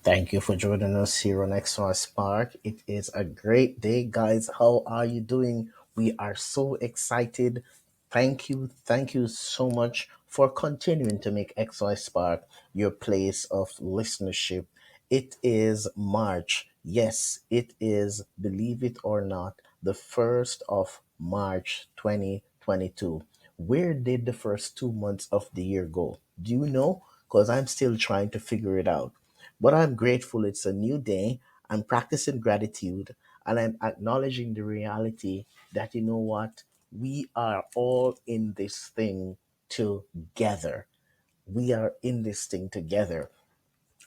Thank you for joining us here on XY Spark. It is a great day, guys. How are you doing? We are so excited. Thank you so much for continuing to make XY Spark your place of listenership. It is March. Yes, it is, believe it or not, the 1st of March 2022. Where did the first 2 months of the year go? Do you know? Because I'm still trying to figure it out. But I'm grateful it's a new day. I'm practicing gratitude and I'm acknowledging the reality that, you know what, we are all in this thing together. We are in this thing together.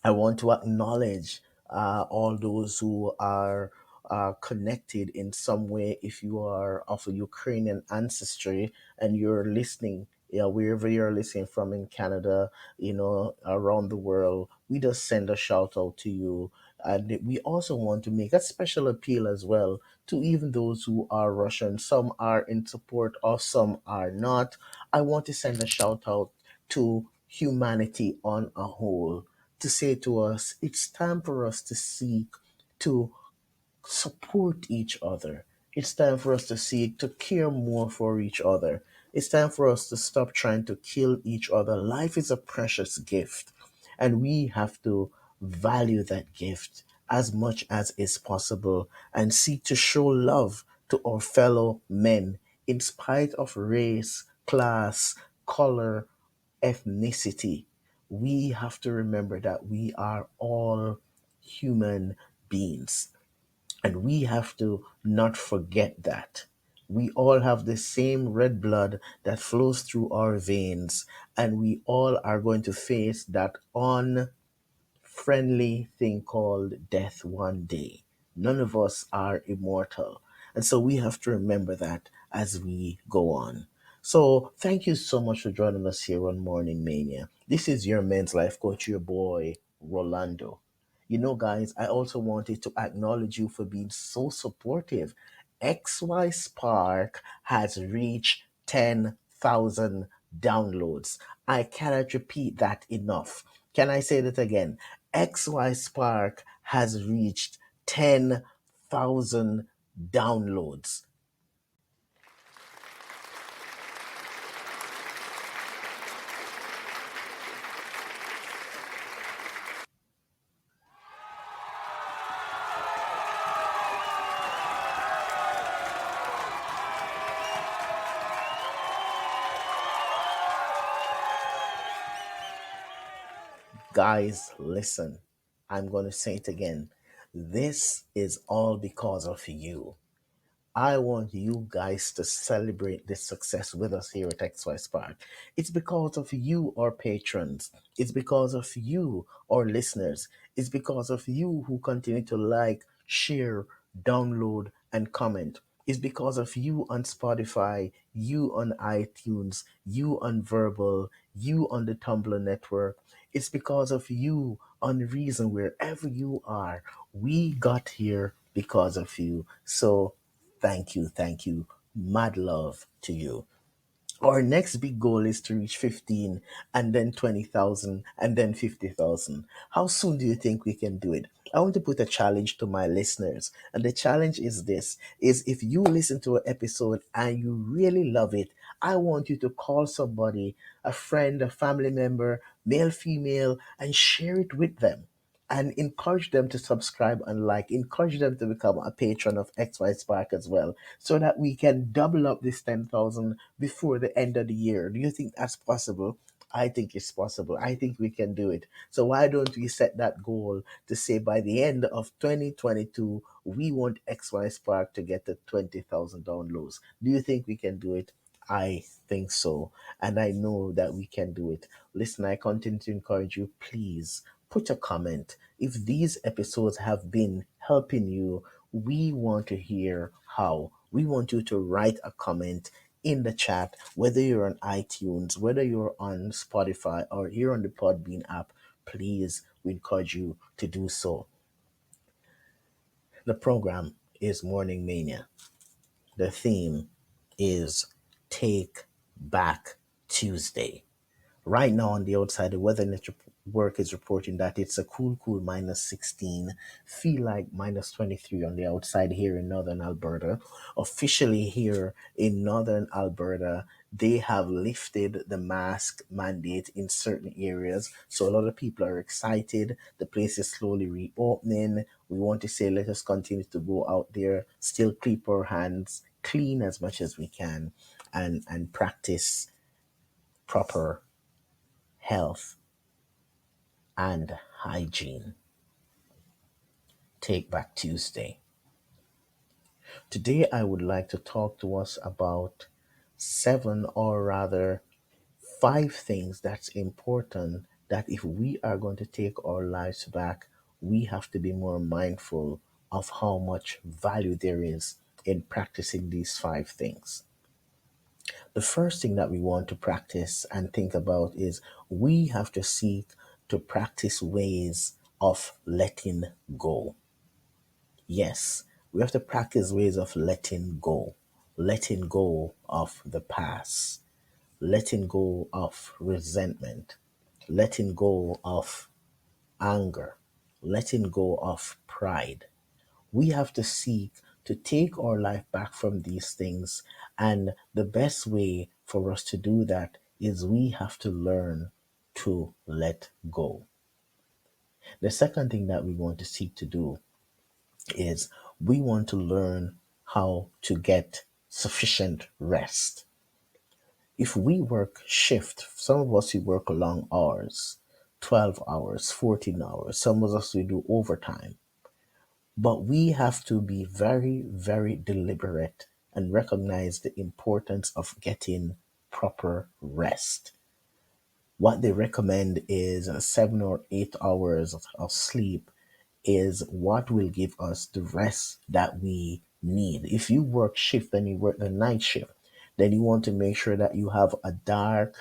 I want to acknowledge all those who are connected in some way. If you are of a Ukrainian ancestry and you're listening, wherever you're listening from in Canada, around the world, we just send a shout out to you. And we also want to make a special appeal as well to even those who are Russian. Some are in support of, some are not. I want to send a shout out to humanity on a whole to say to us, it's time for us to seek to support each other. It's time for us to seek to care more for each other. It's time for us to stop trying to kill each other. Life is a precious gift, and we have to value that gift as much as is possible and seek to show love to our fellow men in spite of race, class, color, ethnicity. We have to remember that we are all human beings. And we have to not forget that. We all have the same red blood that flows through our veins, and we all are going to face that friendly thing called death one day. None of us are immortal. And so we have to remember that as we go on. So thank you so much for joining us here on Morning Mania. This is your men's life coach, your boy, Rolando. You know, guys, I also wanted to acknowledge you for being so supportive. XY Spark has reached 10,000 downloads. I cannot repeat that enough. Can I say that again? XY Spark has reached 10,000 downloads. Guys, listen. I'm going to say it again. This is all because of you. I want you guys to celebrate this success with us here at XY Spark. It's because of you, our patrons. It's because of you, our listeners. It's because of you who continue to like, share, download, and comment. It's because of you on Spotify, you on iTunes, you on Verbal, you on the Tumblr network. It's because of you on Reason, wherever you are. We got here because of you. So thank you. Mad love to you. Our next big goal is to reach 15 and then 20,000 and then 50,000. How soon do you think we can do it? I want to put a challenge to my listeners. And the challenge is this is if you listen to an episode and you really love it, I want you to call somebody, a friend, a family member, male, female, and share it with them and encourage them to subscribe and like, encourage them to become a patron of XY Spark as well, so that we can double up this 10,000 before the end of the year. Do you think that's possible? I think it's possible. I think we can do it. So why don't we set that goal to say by the end of 2022, we want XY Spark to get to 20,000 downloads? Do you think we can do it? I think so. And I know that we can do it. Listen, I continue to encourage you, please put a comment. If these episodes have been helping you, we want to hear how. We want you to write a comment in the chat, whether you're on iTunes, whether you're on Spotify, or you're on the Podbean app. Please, we encourage you to do so. The program is Morning Mania. The theme is Take Back Tuesday. Right now on the outside, the weather work is reporting that it's a cool minus 16, feel like minus 23 on the outside here in northern Alberta. Officially, here in northern Alberta, they have lifted the mask mandate in certain areas. So a lot of people are excited. The place is slowly reopening. We want to say, let us continue to go out there, still keep our hands clean as much as we can, and practice proper health and hygiene. Take Back Tuesday. Today, I would like to talk to us about seven, or rather, five things that's important that if we are going to take our lives back, we have to be more mindful of how much value there is in practicing these five things. The first thing that we want to practice and think about is we have to seek to practice ways of letting go. Yes, we have to practice ways of letting go of the past, letting go of resentment, letting go of anger, letting go of pride. We have to seek to take our life back from these things. And the best way for us to do that is we have to learn to let go. The second thing that we want to seek to do is we want to learn how to get sufficient rest. If we work shift, some of us we work long hours, 12 hours, 14 hours, some of us we do overtime. But we have to be very, very deliberate and recognize the importance of getting proper rest. What they recommend is 7 or 8 hours of sleep is what will give us the rest that we need. If you work shift and you work the night shift, then you want to make sure that you have a dark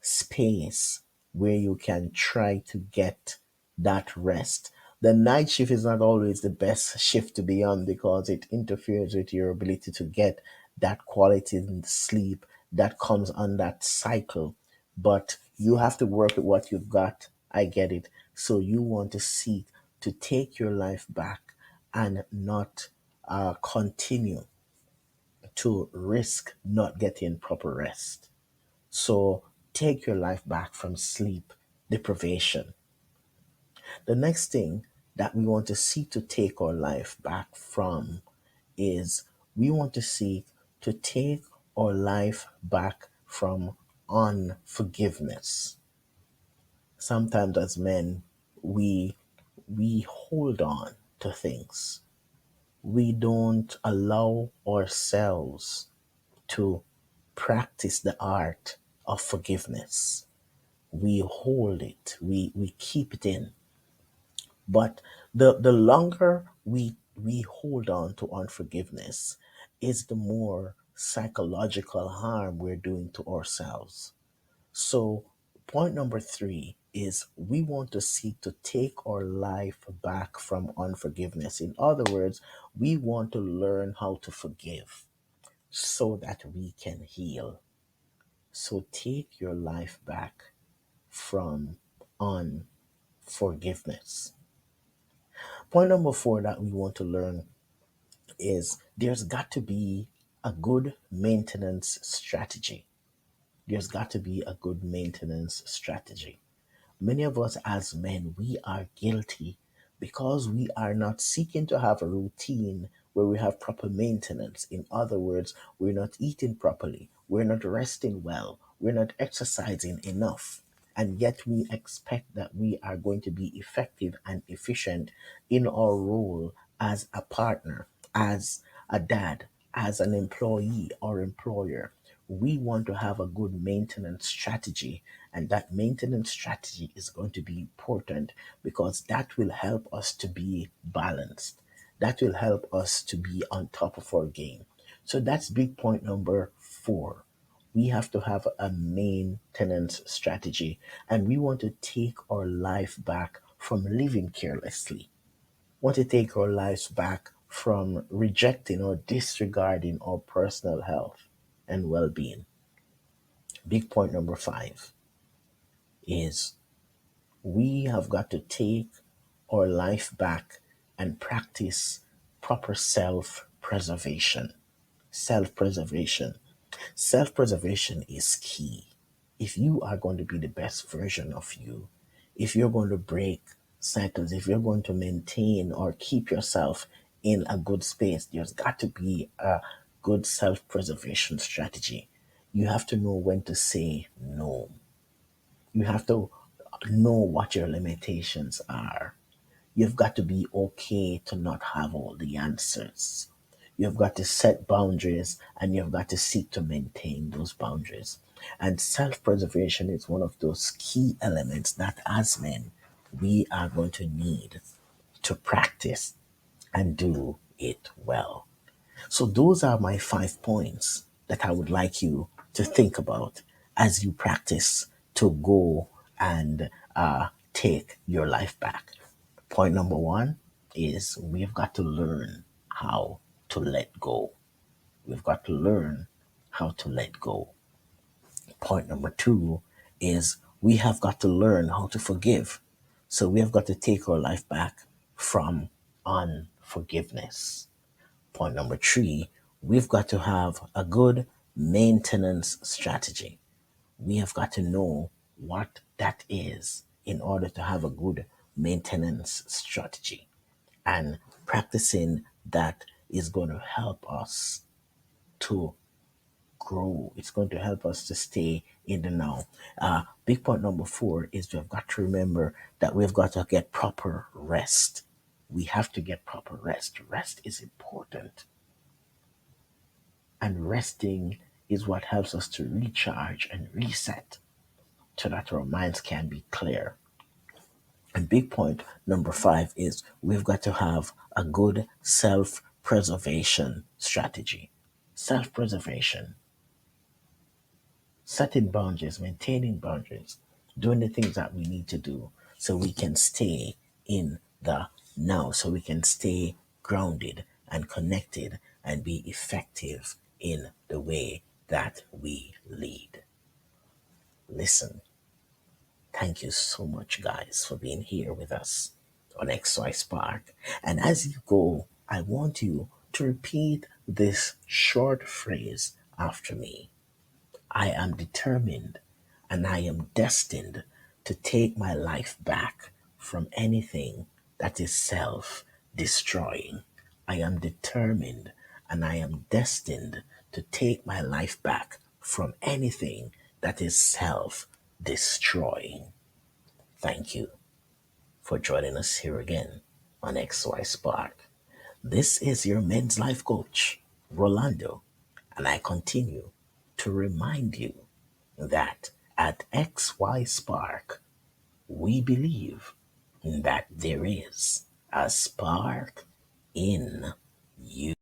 space where you can try to get that rest. The night shift is not always the best shift to be on because it interferes with your ability to get that quality sleep that comes on that cycle. But you have to work with what you've got. I get it. So you want to seek to take your life back and not continue to risk not getting proper rest. So take your life back from sleep deprivation. The next thing that we want to seek to take our life back from is we want to seek to take our life back from unforgiveness. Sometimes as men, we we hold on to things. We don't allow ourselves to practice the art of forgiveness. We hold it, we keep it in. But the longer we hold on to unforgiveness is the more psychological harm we're doing to ourselves. So point number three is we want to seek to take our life back from unforgiveness. In other words, we want to learn how to forgive so that we can heal. So take your life back from unforgiveness. Point number four that we want to learn is there's got to be a good maintenance strategy. There's got to be a good maintenance strategy. Many of us as men, we are guilty because we are not seeking to have a routine where we have proper maintenance. In other words, we're not eating properly, we're not resting well, we're not exercising enough. And yet we expect that we are going to be effective and efficient in our role as a partner, as a dad, as an employee or employer. We want to have a good maintenance strategy, and that maintenance strategy is going to be important because that will help us to be balanced. That will help us to be on top of our game. So that's big point number four. We have to have a maintenance strategy, and we want to take our life back from living carelessly. Want to take our lives back from rejecting or disregarding our personal health and well-being. Big point number five is We have got to take our life back and practice proper self preservation. Self preservation. Self preservation is key. If you are going to be the best version of you, if you're going to break cycles, if you're going to maintain or keep yourself in a good space, there's got to be a good self preservation strategy. You have to know when to say no. You have to know what your limitations are. You've got to be okay to not have all the answers. You've got to set boundaries and you've got to seek to maintain those boundaries. And self preservation is one of those key elements that, as men, we are going to need to practice and do it well. So, those are my 5 points that I would like you to think about as you practice to go and take your life back. Point number one is we've got to learn how to let go. We've got to learn how to let go. Point number two is we have got to learn how to forgive. So we have got to take our life back from unforgiveness. Point number three, we've got to have a good maintenance strategy. We have got to know what that is in order to have a good maintenance strategy. And practicing that is going to help us to grow. It's going to help us to stay in the now. Big point number four is we've got to remember that we've got to get proper rest. We have to get proper rest. Rest is important. And resting is what helps us to recharge and reset so that our minds can be clear. And big point number five is we've got to have a good self preservation strategy. Self preservation, setting boundaries, maintaining boundaries, doing the things that we need to do so we can stay in the now, so we can stay grounded and connected and be effective in the way that we lead. Listen, thank you so much, guys, for being here with us on XY Spark. And as you go, I want you to repeat this short phrase after me. I am determined and I am destined to take my life back from anything that is self destroying. I am determined and I am destined to take my life back from anything that is self destroying. Thank you for joining us here again on XY Spark. This is your men's life coach, Rolando, and I continue to remind you that at XY Spark, we believe that there is a spark in you.